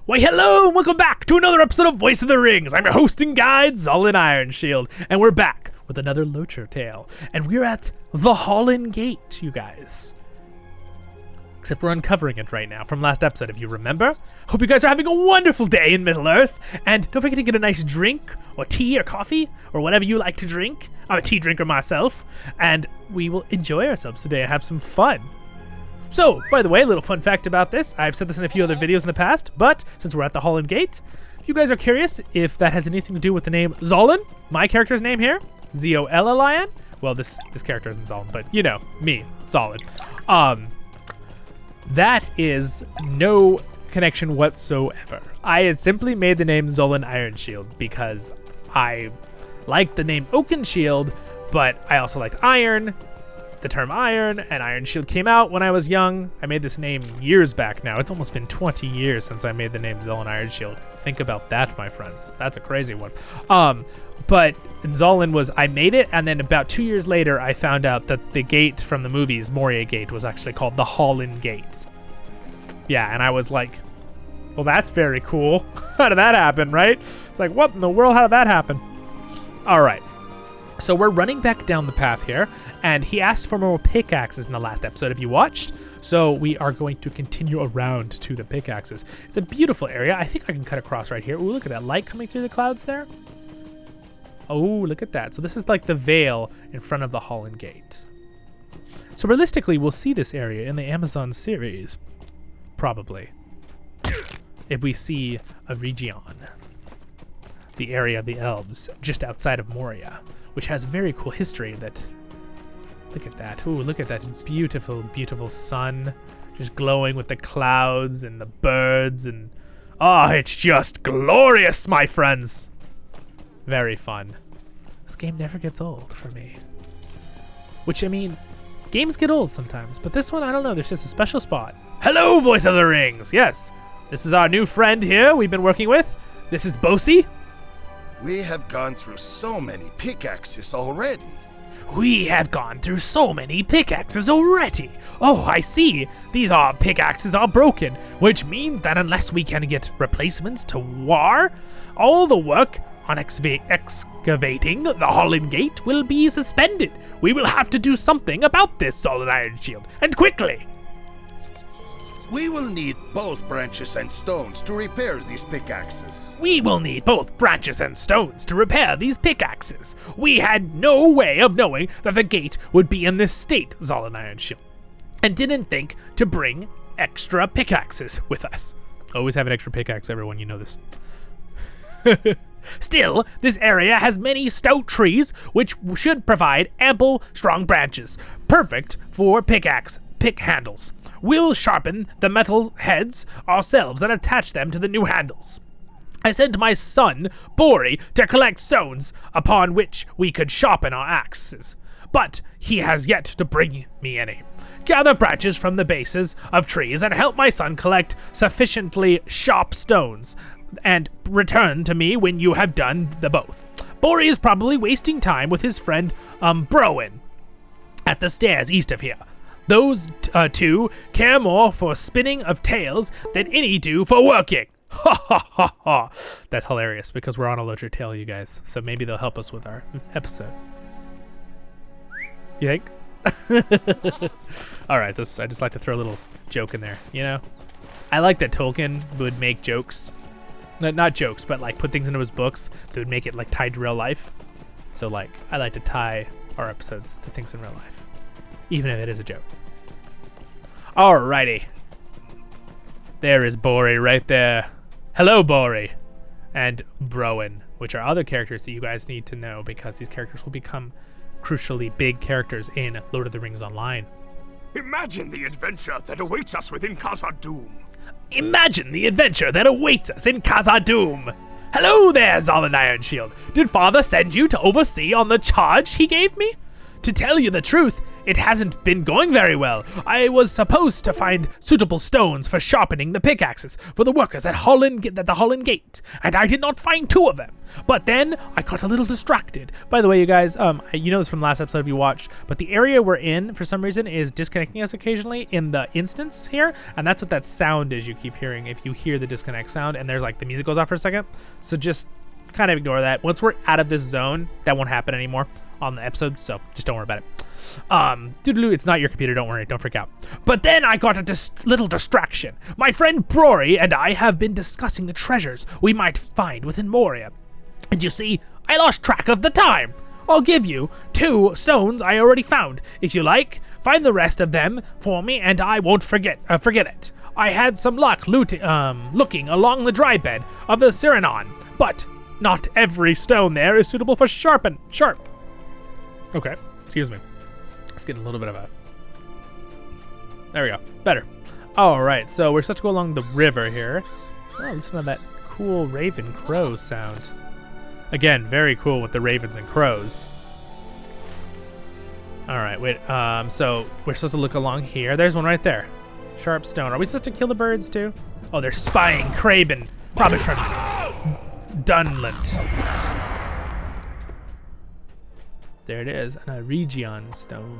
Why, hello, and welcome back to another episode of Voice of the Rings. I'm your host and guide, Zollin Ironshield, and we're back with another LOTRO tale. And we're at the Zollin Gate, you guys. Except we're uncovering it right now from last episode, if you remember. Hope you guys are having a wonderful day in Middle-earth. And don't forget to get a nice drink, or tea, or coffee, or whatever you like to drink. I'm a tea drinker myself. And we will enjoy ourselves today and have some fun. So, by the way, a little fun fact about this. I've said this in a few other videos in the past, but since we're at the Zollin Gate, if you guys are curious if that has anything to do with the name Zollin, my character's name here, Z-O-L-L-I-N. Well, this character isn't Zollin, but you know, me, Zollin. That is no connection whatsoever. I had simply made the name Zollin Ironshield because I like the name Oakenshield, but I also liked iron. The term iron and Ironshield came out when I was young. I made this name years back now. It's almost been 20 years since I made the name Zollin Ironshield. Think about that, my friends. That's a crazy one. But Zollin was, I made it, and then about 2 years later, I found out that the gate from the movies, Moria Gate, was actually called the Zollin Gate. Yeah, and I was like, well, that's very cool. How did that happen, right? It's like, what in the world? How did that happen? All right. So we're running back down the path here, and he asked for more pickaxes in the last episode if you watched. So we are going to continue around to the pickaxes. It's a beautiful area. I think I can cut across right here. Ooh, look at that light coming through the clouds there. Oh, look at that. So this is like the veil in front of the Zollin Gate. So realistically, we'll see this area in the Amazon series, probably, if we see a region, the area of the elves just outside of Moria, which has very cool history that, look at that. Ooh, look at that beautiful, beautiful sun just glowing with the clouds and the birds and, oh, it's just glorious, my friends. Very fun. This game never gets old for me. Which, I mean, games get old sometimes, but this one, I don't know, there's just a special spot. Hello, Voice of the Rings. Yes, this is our new friend here we've been working with. This is Bosi. We have gone through so many pickaxes already. We have gone through so many pickaxes already. Oh, I see. These pickaxes are broken, which means that unless we can get replacements to war, all the work on excavating the Zollin Gate will be suspended. We will have to do something about this, Zollin Ironshield, and quickly. We will need both branches and stones to repair these pickaxes. We will need both branches and stones to repair these pickaxes. We had no way of knowing that the gate would be in this state, Zollin Ironshield, and didn't think to bring extra pickaxes with us. Always have an extra pickaxe, everyone, you know this. Still, this area has many stout trees, which should provide ample, strong branches, perfect for pick handles. We'll sharpen the metal heads ourselves and attach them to the new handles. I sent my son, Bori, to collect stones upon which we could sharpen our axes, but he has yet to bring me any. Gather branches from the bases of trees and help my son collect sufficiently sharp stones, and return to me when you have done the both. Bori is probably wasting time with his friend Browen at the stairs east of here. Those two care more for spinning of tales than any do for working. Ha ha ha ha. That's hilarious because we're on a LOTRO tale, you guys. So maybe they'll help us with our episode. You think? All right, I just like to throw a little joke in there, you know? I like that Tolkien would make jokes. Not jokes, but like put things into his books that would make it like tied to real life. So like, I like to tie our episodes to things in real life, even if it is a joke. Alrighty. There is Bori right there. Hello, Bori. And Browen, which are other characters that you guys need to know because these characters will become crucially big characters in Lord of the Rings Online. Imagine the adventure that awaits us within Khazad-dûm. Imagine the adventure that awaits us in Khazad-dûm. Hello there, Zollin Ironshield. Did Father send you to oversee on the charge he gave me? To tell you the truth, it hasn't been going very well. I was supposed to find suitable stones for sharpening the pickaxes for the workers at the Holland Gate, and I did not find 2 of them. But then I got a little distracted. By the way, you guys, you know this from last episode if you watched, but the area we're in, for some reason, is disconnecting us occasionally in the instance here, and that's what that sound is you keep hearing if you hear the disconnect sound, and there's like the music goes off for a second. So just kind of ignore that. Once we're out of this zone, that won't happen anymore on the episode, so just don't worry about it. It's not your computer, don't worry, don't freak out. But then I got a little distraction. My friend Brory and I have been discussing the treasures we might find within Moria. And you see, I lost track of the time. I'll give you 2 stones I already found. If you like, find the rest of them for me and I won't forget it. I had some luck looking along the dry bed of the Siranon, but not every stone there is suitable for sharp. Okay, excuse me. Let's get a little bit of a... There we go, better. All right, so we're supposed to go along the river here. Oh, listen to that cool raven crow sound. Again, very cool with the ravens and crows. All right, wait, so we're supposed to look along here. There's one right there. Sharp stone. Are we supposed to kill the birds too? Oh, they're spying Craben, probably from Dunland. There it is, and a Region stone.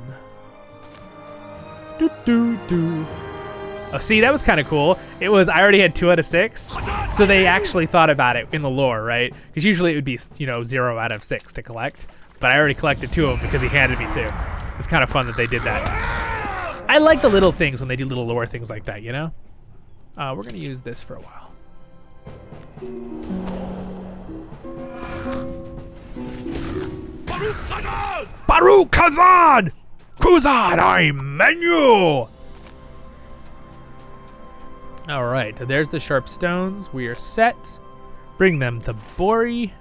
Oh, see, that was kind of cool. I already had 2 out of 6, so they actually thought about it in the lore, right? Because usually it would be, 0 out of 6 to collect, but I already collected 2 of them because he handed me 2. It's kind of fun that they did that. I like the little things when they do little lore things like that, you know? We're gonna use this for a while. Baruch Kazan! Kuzan, I menu! All right, there's the sharp stones. We are set. Bring them to Bori.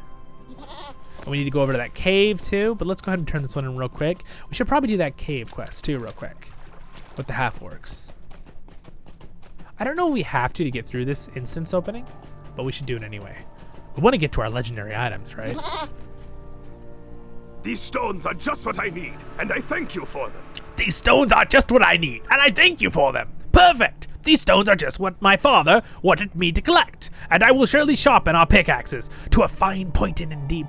And we need to go over to that cave too, but let's go ahead and turn this one in real quick. We should probably do that cave quest too real quick with the half-orcs. I don't know if we have to get through this instance opening, but we should do it anyway. We want to get to our legendary items, right? These stones are just what I need, and I thank you for them. These stones are just what I need, and I thank you for them. Perfect! These stones are just what my father wanted me to collect, and I will surely sharpen our pickaxes to a fine point indeed.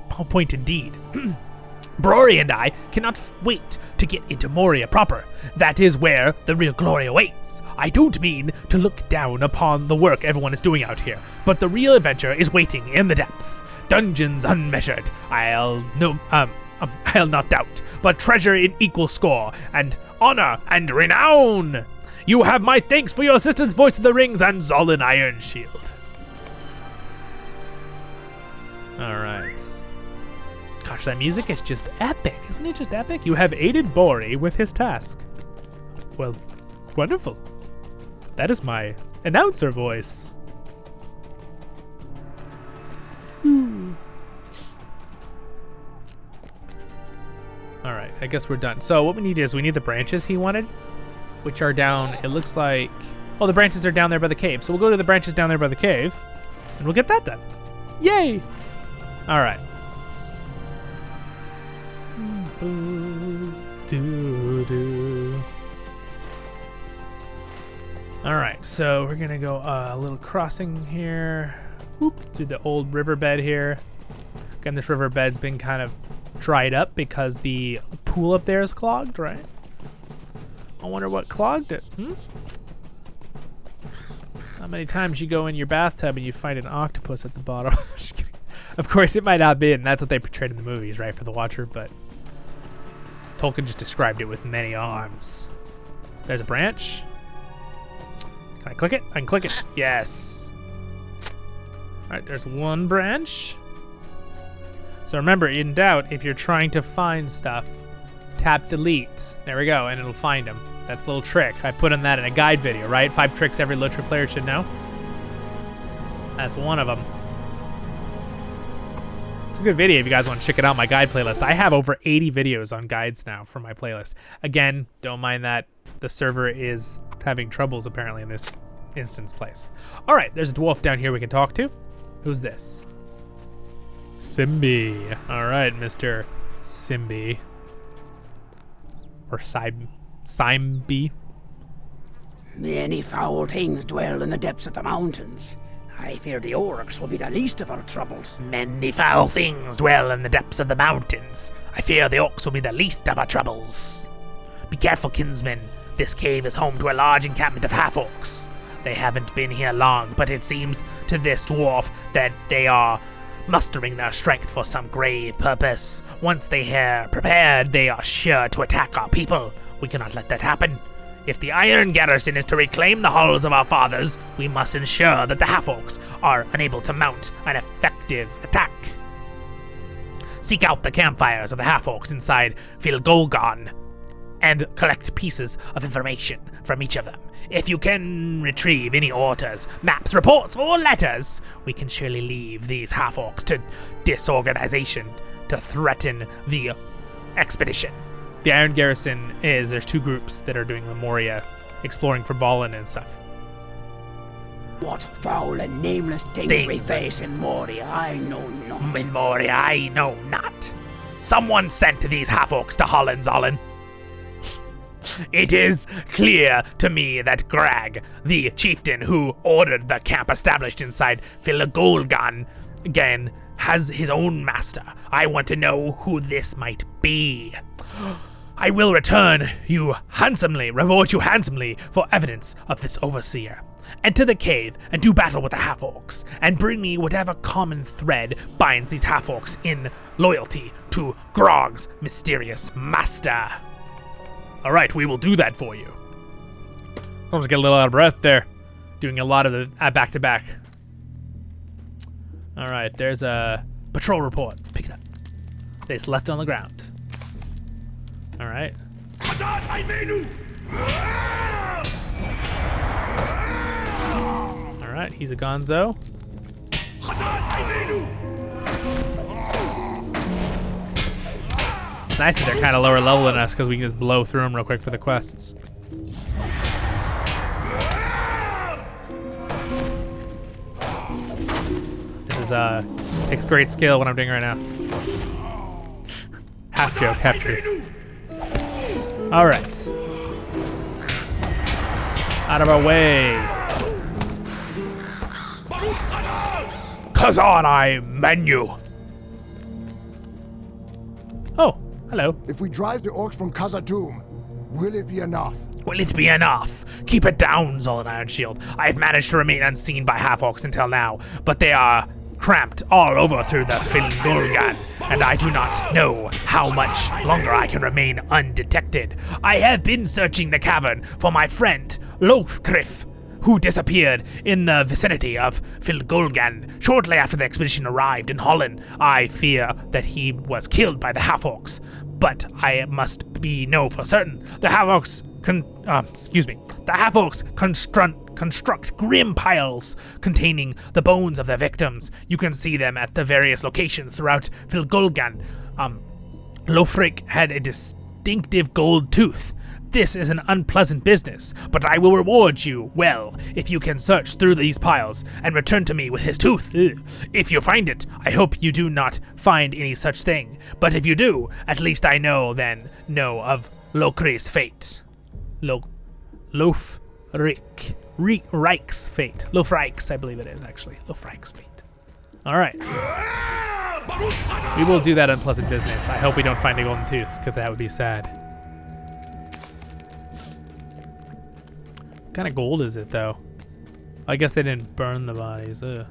Brory and I cannot wait to get into Moria proper. That is where the real glory awaits. I don't mean to look down upon the work everyone is doing out here, but the real adventure is waiting in the depths. Dungeons unmeasured. I'll not doubt, but treasure in equal score, and honor and renown. You have my thanks for your assistance, Voice of the Rings, and Zollin Ironshield. All right. Gosh, that music is just epic. Isn't it just epic? You have aided Bori with his task. Well, wonderful. That is my announcer voice. All right, I guess we're done. So what we need is we need the branches he wanted, which are down, it looks like, oh, the branches are down there by the cave. So we'll go to the branches down there by the cave, and we'll get that done. Yay! All right. All right, so we're gonna go a little crossing here, whoop, through the old riverbed here. Again, this riverbed's been kind of dried up because the pool up there is clogged, right? I wonder what clogged it. How many times you go in your bathtub and you find an octopus at the bottom? Just kidding. Of course, it might not be, and that's what they portrayed in the movies, right, for the Watcher, but Tolkien just described it with many arms. There's a branch. Can I click it? I can click it. Yes. All right, there's one branch. So remember, in doubt, if you're trying to find stuff, tap delete. There we go, and it'll find them. That's a little trick. I put in that in a guide video, right? 5 tricks every LOTRO player should know. That's one of them. It's a good video if you guys want to check it out, my guide playlist. I have over 80 videos on guides now for my playlist. Again, don't mind that. The server is having troubles apparently in this instance place. All right, there's a dwarf down here we can talk to. Who's this? Sibi. All right, Mr. Sibi. or Sibi. Many foul things dwell in the depths of the mountains. I fear the Orcs will be the least of our troubles. Many foul things dwell in the depths of the mountains. I fear the Orcs will be the least of our troubles. Be careful, kinsmen. This cave is home to a large encampment of half-orcs. They haven't been here long, but it seems to this dwarf that they are mustering their strength for some grave purpose. Once they are prepared, they are sure to attack our people. We cannot let that happen. If the Iron Garrison is to reclaim the halls of our fathers, we must ensure that the half-orcs are unable to mount an effective attack. Seek out the campfires of the half-orcs inside Filgolgan and collect pieces of information from each of them. If you can retrieve any orders, maps, reports, or letters, we can surely leave these half-orcs to disorganization to threaten the expedition. The Iron Garrison there's two groups that are doing Lemuria, exploring for Ballin and stuff. What foul and nameless things we face in Moria, I know not. In Moria, I know not. Someone sent these half-orcs to Holland, Zollin. It is clear to me that Grag, the chieftain who ordered the camp established inside Filgolgan, again, has his own master. I want to know who this might be. I will reward you handsomely for evidence of this overseer. Enter the cave and do battle with the half-orcs, and bring me whatever common thread binds these half-orcs in loyalty to Grog's mysterious master. All right, we will do that for you. Someone's getting a little out of breath there, doing a lot of the back-to-back. All right, there's a patrol report. Pick it up. It's left on the ground. All right. All right, he's a gonzo. It's nice that they're kind of lower level than us because we can just blow through them real quick for the quests. This is takes great skill what I'm doing right now. Half joke, half truth. All right. Out of our way. Kazanai menu. Oh, hello. If we drive the orcs from Khazad-dûm, will it be enough? Will it be enough? Keep it down, Zollin Ironshield. I have managed to remain unseen by half-orcs until now, but they are cramped all over through the Filgolgan, and I do not know how much longer I can remain undetected. I have been searching the cavern for my friend, Lothcriff, who disappeared in the vicinity of Filgolgan shortly after the expedition arrived in Holland. I fear that he was killed by the half-orcs, but I must know for certain. The half-orcs construct grim piles containing the bones of their victims. You can see them at the various locations throughout Filgolgan. Lofric had a distinctive gold tooth. This is an unpleasant business, but I will reward you well if you can search through these piles and return to me with his tooth. If you find it, I hope you do not find any such thing, but if you do, at least I know of Lokri's fate. Lofrik's fate. Lofrik's, I believe it is, actually. Lofrik's fate. All right. We will do that unpleasant business. I hope we don't find a golden tooth, because that would be sad. What kind of gold is it, though? I guess they didn't burn the bodies. Ugh.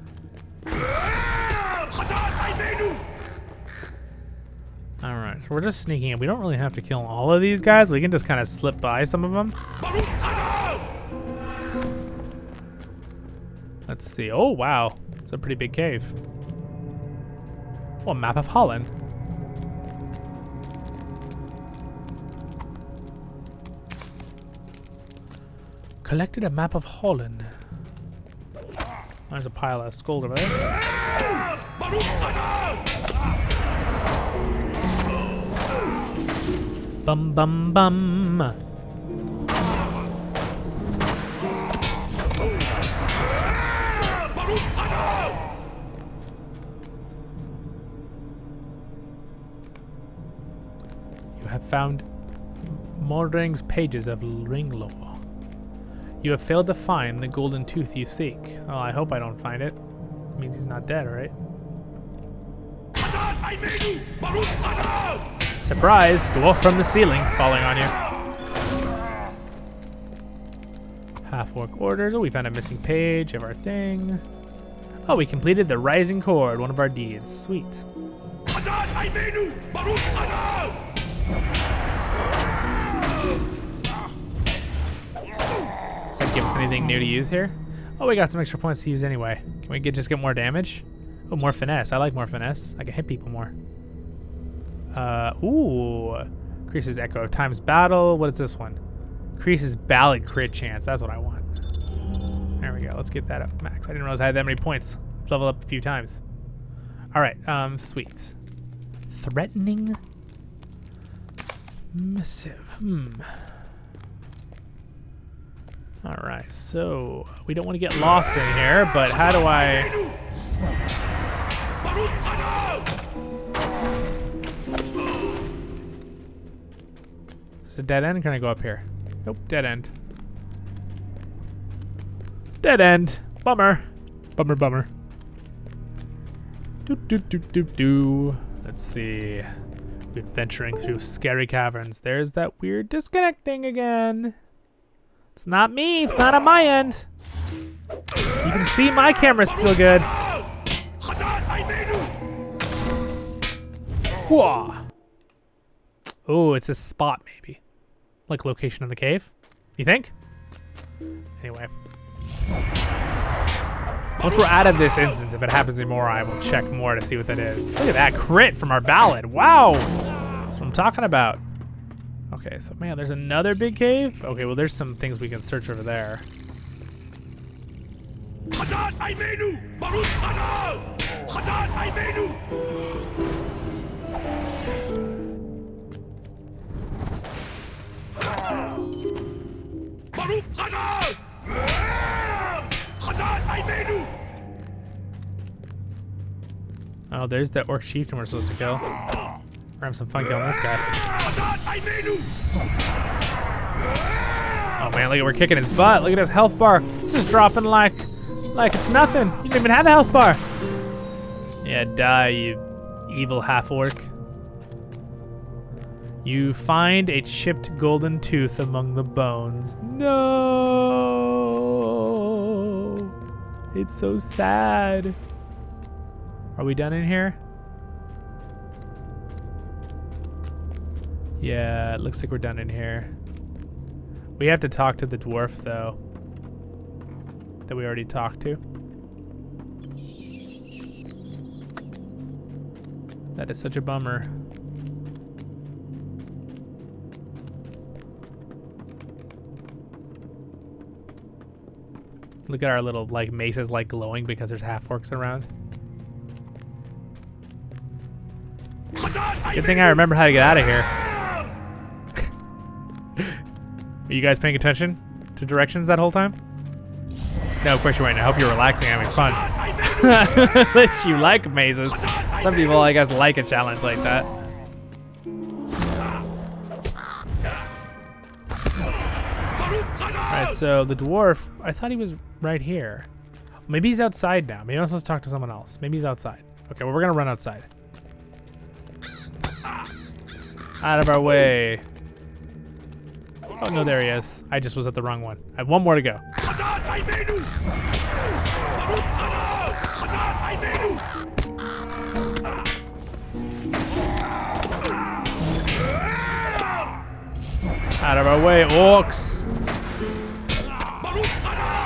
All right, so we're just sneaking in. We don't really have to kill all of these guys. We can just kind of slip by some of them. Let's see. Oh, wow. It's a pretty big cave. Oh, a map of Holland. Collected a map of Holland. There's a pile of skulls over there. Bum bum bum. You have found Mordring's pages of ring lore. You have failed to find the golden tooth you seek. Oh, I hope I don't find it. It means he's not dead, right? Surprise! Dwarf from the ceiling falling on you. Half-orc orders. Oh, we found a missing page of our thing. Oh, we completed the Rising Chord, one of our deeds. Sweet. Does that give us anything new to use here? Oh, we got some extra points to use anyway. Can we just get more damage? Oh, more finesse. I like more finesse. I can hit people more. Ooh. Increases echo of times battle. What is this one? Increases ballad crit chance. That's what I want. There we go. Let's get that up max. I didn't realize I had that many points. Let's level up a few times. All right. Sweet. Threatening. Missive. All right. So we don't want to get lost in here, but how do I? Is it a dead end? Can I go up here? Nope, dead end. Dead end. Bummer. Bummer, bummer. Let's see. We're venturing through scary caverns. There's that weird disconnecting again. It's not me. It's not on my end. You can see my camera's still good. Whoa. Oh, it's a spot maybe. Like location in the cave. You think? Anyway. Once we're out of this instance, if it happens anymore, I will check more to see what that is. Look at that crit from our ballad. Wow. That's what I'm talking about. Okay, so man, there's another big cave. Okay, well, there's some things we can search over there. Oh, there's the Orc chieftain we're supposed to kill. We're having some fun killing this guy. Oh man, look at we're kicking his butt. Look at his health bar. It's just dropping like it's nothing. You didn't even have a health bar. Yeah, die, you evil half-orc. You find a chipped golden tooth among the bones. No! It's so sad. Are we done in here? Yeah, it looks like we're done in here. We have to talk to the dwarf, though. That we already talked to. That is such a bummer. Look at our little like maces like glowing because there's half-orcs around. Good thing I remember how to get out of here. Are you guys paying attention to directions that whole time? No, of course you weren't. I hope you're relaxing and having fun. Unless you like mazes. Some people, I guess, like a challenge like that. Alright, so the dwarf, I thought he was right here. Maybe he's outside now. Maybe I'm supposed to talk to someone else. Maybe he's outside. Okay, well, we're gonna run outside. Out of our way. Oh, no, there he is. I just was at the wrong one. I have one more to go. Out of our way, orcs.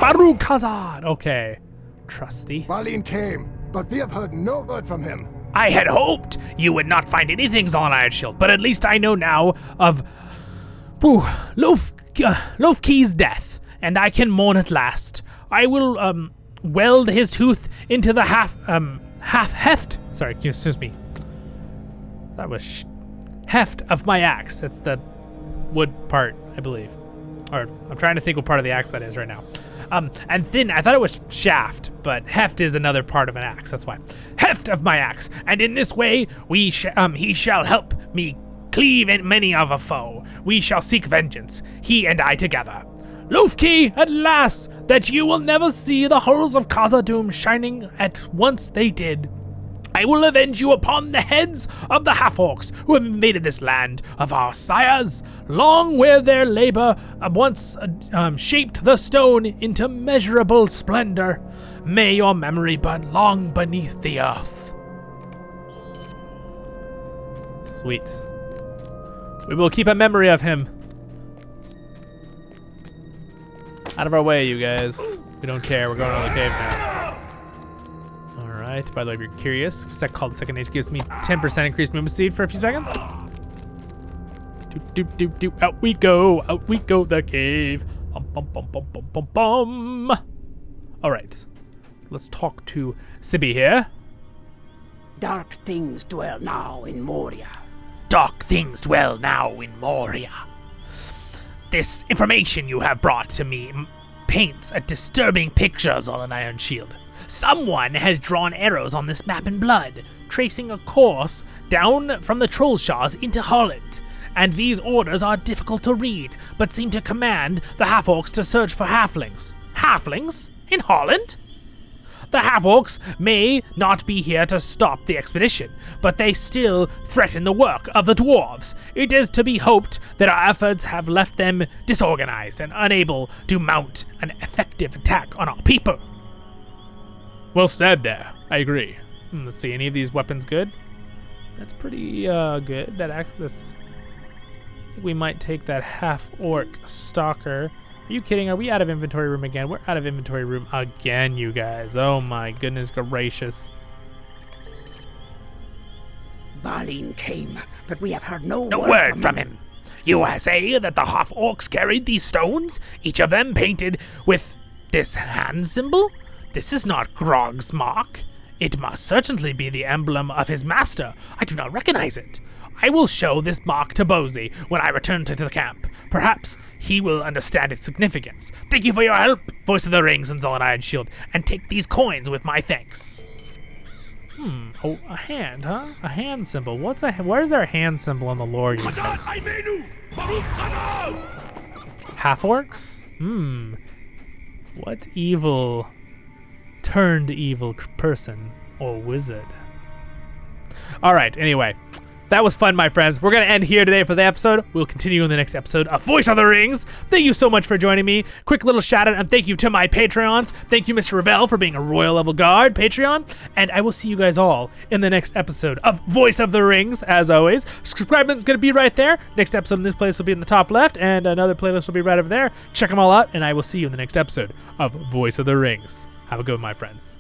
Baruch Hazard. Okay. Trusty. Balin came, but we have heard no word from him. I had hoped you would not find anything, Zollin Ironshield, but at least I know now of Lofki's death, and I can mourn at last. I will weld his tooth into the heft. Sorry, excuse me. That was heft of my axe. That's the wood part, I believe. Or I'm trying to think what part of the axe that is right now. And thin, I thought it was shaft, but heft is another part of an axe, that's why. Heft of my axe, and in this way he shall help me cleave in many of a foe. We shall seek vengeance, he and I together. Lufki, at last, that you will never see the halls of Khazad-dûm shining at once they did. I will avenge you upon the heads of the half-orcs who have invaded this land of our sires, long where their labor once shaped the stone into measurable splendor. May your memory burn long beneath the earth. Sweet. We will keep a memory of him. Out of our way, you guys. We don't care. We're going to the cave now. Alright, by the way, if you're curious, called Second Age gives me 10% increased movement speed for a few seconds. Out we go, the cave. Alright, let's talk to Sibi here. Dark things dwell now in Moria. Dark things dwell now in Moria. This information you have brought to me paints a disturbing picture, Zollin Ironshield. Someone has drawn arrows on this map in blood, tracing a course down from the Trollshaws into Holland. And these orders are difficult to read, but seem to command the half-orcs to search for halflings. Halflings? In Holland? The half-orcs may not be here to stop the expedition, but they still threaten the work of the dwarves. It is to be hoped that our efforts have left them disorganized and unable to mount an effective attack on our people. Well said there. I agree. Let's see, any of these weapons good? That's pretty good. I think we might take that half-orc stalker. Are you kidding? Are we out of inventory room again? We're out of inventory room again, you guys. Oh my goodness gracious. Balin came, but we have heard no word from him. You say that the half-orcs carried these stones, each of them painted with this hand symbol? This is not Grog's mark. It must certainly be the emblem of his master. I do not recognize it. I will show this mark to Bozy when I return to the camp. Perhaps he will understand its significance. Thank you for your help, Voice of the Rings and Zollin Ironshield, and take these coins with my thanks. Oh, a hand, huh? A hand symbol. Where's our hand symbol in the lore, you guys? Half-orcs? What evil turned evil person or wizard? Alright, anyway. That was fun, my friends. We're going to end here today for the episode. We'll continue in the next episode of Voice of the Rings. Thank you so much for joining me. Quick little shout out and thank you to my Patreons. Thank you, MrRevel, for being a Royal Level Guard Patreon. And I will see you guys all in the next episode of Voice of the Rings, as always. Subscribe button's going to be right there. Next episode in this playlist will be in the top left, and another playlist will be right over there. Check them all out, and I will see you in the next episode of Voice of the Rings. Have a good one, my friends.